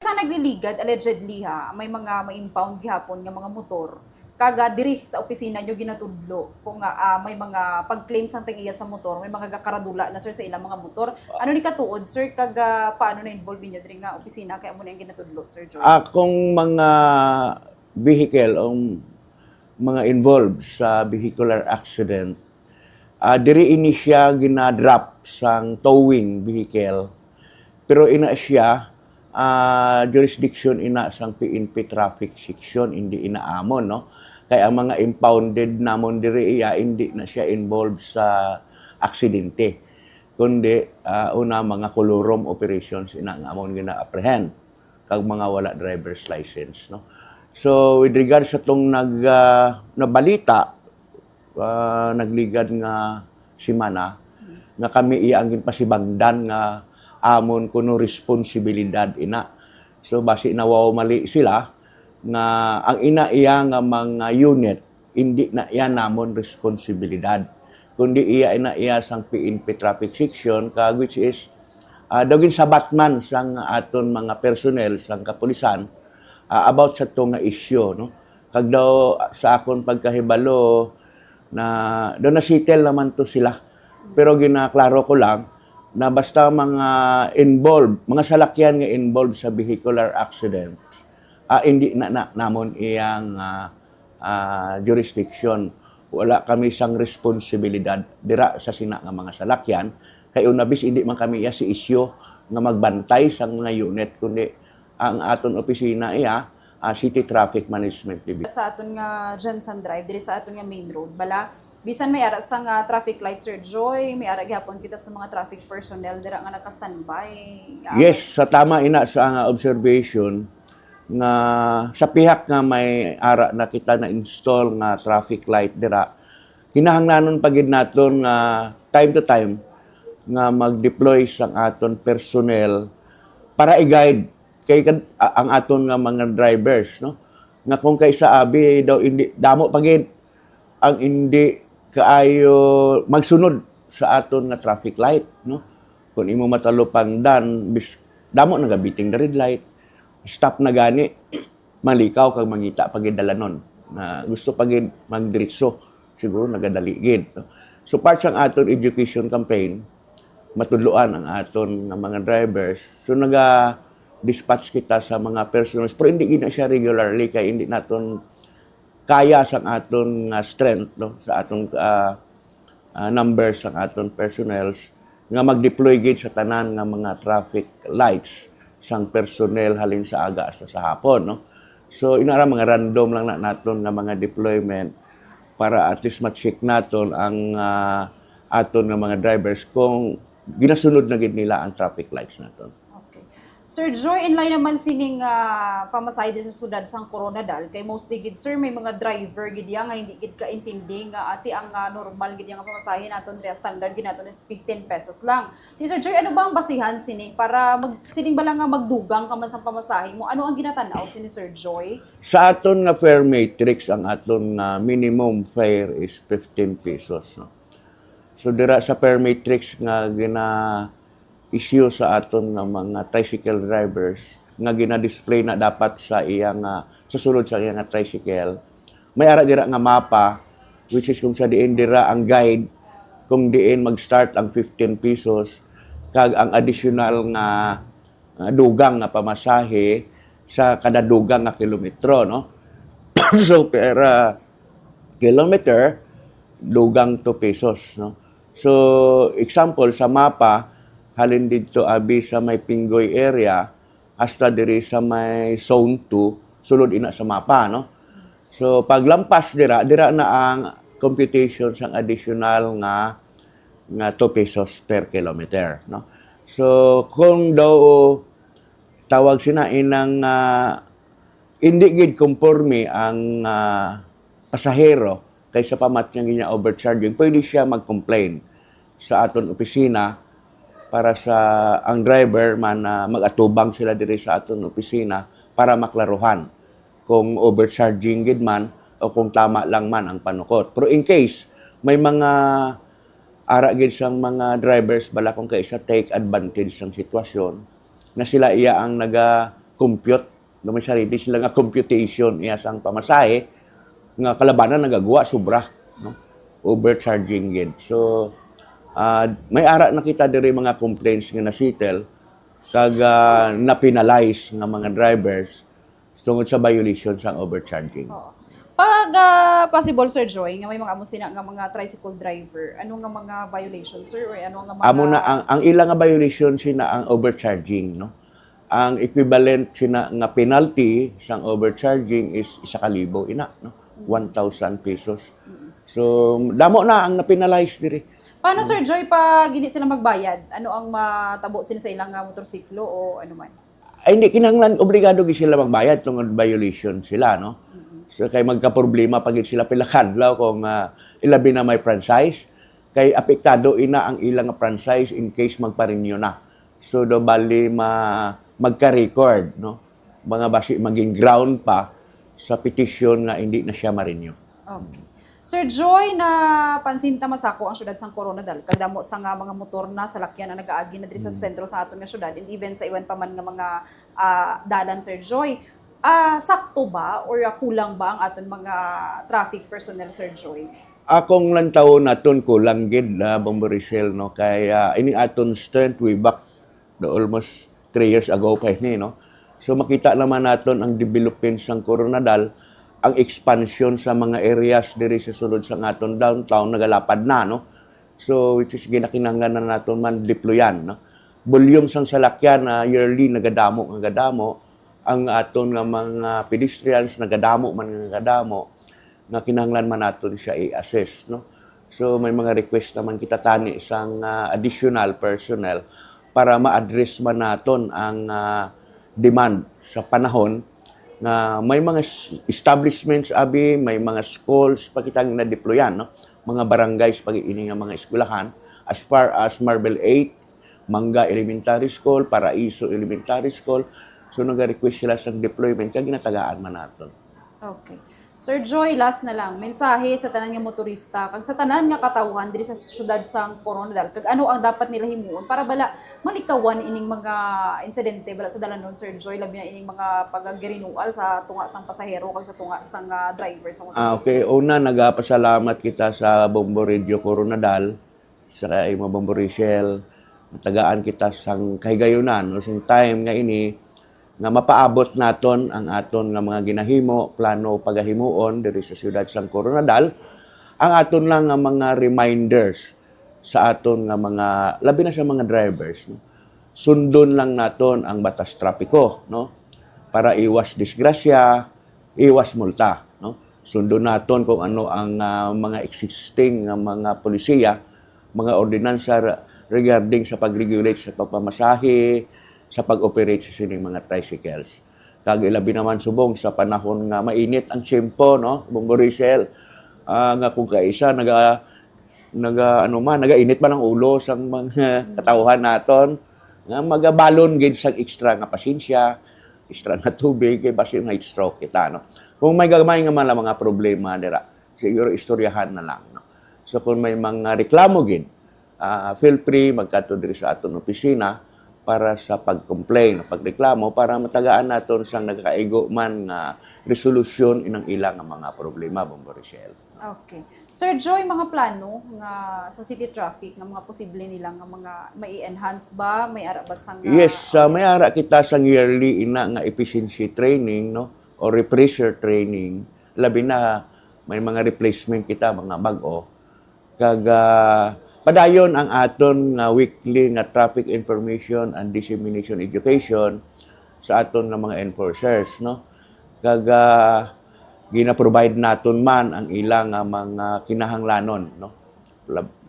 sa nagliligad, allegedly ha, may mga ma-impound gihapon nga mga motor. Kaga diri sa opisina nyo ginatudlo kung may mga pag-claim sang tagiya sa motor, may mga gakaradula na sir sa ilang mga motor. Ano ni katuod sir kaga paano na involve niyo diri nga opisina kaya mo na yung ginatudlo Sir Joy? Kung mga vehicle o mga involved sa vehicular accident, diri ini siya ginadrop sang towing vehicle. Pero ina siya, jurisdiction ina sang PNP traffic section, hindi inaamon, no? Kaya ang mga impounded namon diri iya, hindi na siya involved sa aksidente. Kundi, una mga kolorom operations ina nga amon gina-apprehend kag mga wala driver's license, no? So, with regards sa itong nabalita, nagligad nga simana, nga kami iya ang ginpasibangdan nga amon kuno responsibilidad ina. So, basi nawaw mali sila, nga ang ina iya nga mga unit, hindi na iya namon responsibilidad. Kundi iya ina iya sang PNP traffic section, kag which is, dagin sa Batman sang aton mga personnel sang kapulisan about sa ito nga issue, no? Kag daw sa akon pagkahibalo na daw na-settle naman to sila. Pero ginaklaro ko lang na basta mga involved, mga salakyan nga involved sa vehicular accident, hindi na namon iyang jurisdiction. Wala kami sang responsibilidad dira sa sina nga mga salakyan. Kay unabis hindi man kami iya si isyo nga magbantay sa mga unit, kundi ang aton opisina iya City Traffic Management Division. Sa aton nga Jensen Drive, diri sa aton nga main road, bala, bisan may ara sa nga traffic light Sir Joy, may ara gihapon kita sa mga traffic personnel dira nga naka-standby. Yes, sa tama ina sa nga observation nga sa pihak nga may ara na kita na install nga traffic light dira, kinahanglanon pagid naton nga time to time nga mag-deploy sang aton personnel para i-guide kay ang aton nga mga drivers, no? Nga kung kay sa abi daw hindi damo pagid ang hindi kaayo magsunod sa aton nga traffic light, no? Kung imo matalupangdan bis damo nagabiting the red light, stop na gani, malikaw kag mangita pagid dalanon na gusto pagid magdiretso, siguro nagadaligid, no? So part sang aton education campaign, matudloan ang aton nga mga drivers. So dispatch kita sa mga personals, pero hindi gina siya regularly kay hindi naton kaya sa aton strength, no, sa aton numbers sa aton personnels nga mag-deploy gid sa tanan nga mga traffic lights sang personnel halin sa aga sa hapon, no. So inara mga random lang na naton nga mga deployment para at least ma-check naton ang aton nga mga drivers kung ginasunod na gid nila ang traffic lights naton. Okay. Sir Joy, in line naman sining pamasahe din sa sudad sang Coronadal, kay mostly gid sir may mga driver gid yang nga hindi gid kaintindi nga ati ang normal gid yang pamasahe naton re standard gid naton is 15 pesos lang. Ti Sir Joy, ano ba ang basihan sini para sining bala nga magdugang ka man sang pamasahe mo? Ano ang ginatanaw sini Sir Joy? Sa aton nga fare matrix, ang aton nga minimum fare is 15 pesos. No? So dira sa fare matrix nga issue sa aton nga mga tricycle drivers nga gina-display na dapat sa iyang sa sulod sa iyang tricycle, may ara dira nga mapa which is kung sa diin dira ang guide kung diin mag-start ang 15 pesos kag ang additional nga dugang nga pamasahe sa kada dugang nga kilometro, no. So per kilometer dugang 2 pesos, no. So example sa mapa halin dito abi sa may Pinggoy area hasta diri sa may zone 2 sulod ina sa mapa, no. So paglampas dira na ang computation sang additional nga 2 pesos per kilometer, no. So kung daw tawag sina inang hindi gid conforme ang pasahero kaysa pamat niya overcharging, pwede siya mag-complain sa aton opisina para sa ang driver man mag-atubang sila diri sa aton opisina para maklaruhan kung overcharging gid man o kung tama lang man ang panukot. Pero in case may mga ara gid sang mga drivers bala kung kaysa take advantage sang sitwasyon na sila iya ang compute, na may sarili sila nga computation iya sang pamasahe nga kalabanan nagagawa sobra, no? Overcharging gid. So may ara na kita diri mga complaints nga na-settle kag na-penalize nga mga drivers tungod sa violation sang overcharging. Oo. Pag possible, Sir Joy, nga may mga amo sina nga mga tricycle driver, ano nga mga violations, sir? Or ano nga mga... Amo na ang ilang nga violation sina ang overcharging, no? Ang equivalent sina nga penalty sang overcharging is 1,000 ina, no? 1,000 pesos. So damo na ang na-penalize diri. Paano, Sir Joy, pag hindi sila magbayad? Ano ang matabo sila sa ilang motorsiklo o ano man? Ay hindi kinahanglan obligado gid sila magbayad tungod violation sila, no? So kay magka-problema pag sila pila kadlaw kung ilabi na may franchise kay apektado ina ang ilang franchise in case magpa-renew na. So do bali magka-record, no? Mga basi maging ground pa sa petition nga hindi na siya ma-renew. Okay. Sir Joy, na pansin ta masako ang syudad sang Coronadal. Kagdamo sa nga mga motor na salakyan na nagaagi na diri sa sentro sa aton nga syudad and even sa iwan pa man nga mga dalan, Sir Joy. Sakto ba or kulang ba ang aton mga traffic personnel, Sir Joy? Akong lantaw naton kulang gid na Bomborisel, no? Kay ini aton strength way back almost 3 years ago pa ini, no? So makita naman naton ang development sang Coronadal, ang expansion sa mga areas diri sa sulod sa aton downtown nagalapad na, no? So which is ginakinahanglan na naton man deployan, no? Volume sang salakyan na yearly nagadamo ang aton nga mga pedestrians nagadamo nga kinahanglan man naton siya i-assess, no? So may mga request naman kita tani sang additional personnel para ma-address man naton ang demand sa panahon nga may mga establishments abi, may mga schools pa kitang na-deployan, no? Mga barangays pag ini nga mga eskwelahan as far as Marbel 8, Mangga Elementary School, Paraiso Elementary School. So nag-request sila sa deployment kag ginatagaan man naton. Okay. Sir Joy, last na lang, mensahe sa tanan nga motorista kag sa tanan nga katawhan diri sa syudad sang Coronadal kag ano ang dapat nila himuon para bala malikawan ining mga insidente bala sa dalanon, Sir Joy, labi na ining mga pag-renewal sa tunga sang pasahero kag sa tunga sang driver sa motorsiklo. Okay, una nagapasalamat kita sa Bombo Radio Coronadal sa imo Bombo Rachel. Tagaan kita sang kahigayunan no sing time nga ini nga mapaabot naton ang aton nga mga ginahimo, plano pagahimuon diri sa siyudad sang Coronadal, ang aton lang nga mga reminders sa aton nga mga labi na sa mga drivers, no? Sundon lang naton ang batas trapiko, no? Para iwas disgrasya, iwas multa, no? Sundon naton kung ano ang mga existing nga mga polisiya, mga ordinansa regarding sa pag-regulate sa pagpamasahe, sa pag-operate sa sining mga tricycles. Kag ilabi naman subong sa panahon nga mainit ang tiyempo, no? Bomborisel, nga kung kaisa nagainit man ang ulo sang mga katawhan naton nga magabalon gid sang extra nga pasensya, extra nga tubig kay basi nga stroke kita, no? Kung may gamay nga man mga problema dira, siguro istoryahan na lang, no? So kung may mga reklamo gid, feel free magkadto diri sa aton opisina para sa pag-complain, pagreklamo, para matagaan naton sang nagkaigo man nga resolusyon inang ilang nga mga problema, Bomborisel. Okay. Sir Joy, mga plano nga sa city traffic nga mga posible nila nga mga mai-enhance ba, may ara ba sang Yes, may ara kita sang yearly ina nga efficiency training, no? O refresher training. Labi na may mga replacement kita mga bag-o. Kag padayon ang aton nga weekly nga traffic information and dissemination education sa aton nga mga enforcers, no? Kag gina-provide naton man ang ilang mga kinahanglanon, no?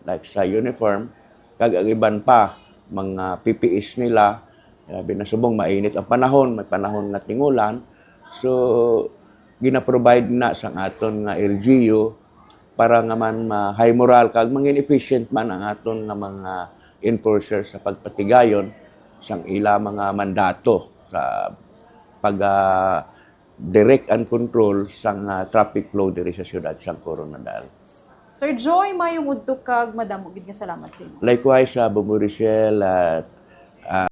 Like sa uniform, kag ang iban pa mga PPEs nila, binasubong mainit ang panahon, may panahon nga tingulan. So gina-provide na sa aton nga LGU para nga man high moral kag mangin efficient man ang aton nga mga enforcer sa pagpatigayon sang ila mga mandato sa pag direct and control sang traffic flow diri sa siyudad sang Coronadal. Sir Joy, mayong udto kag madamo gid nga salamat sa imo. Likewise sa Bomborisel,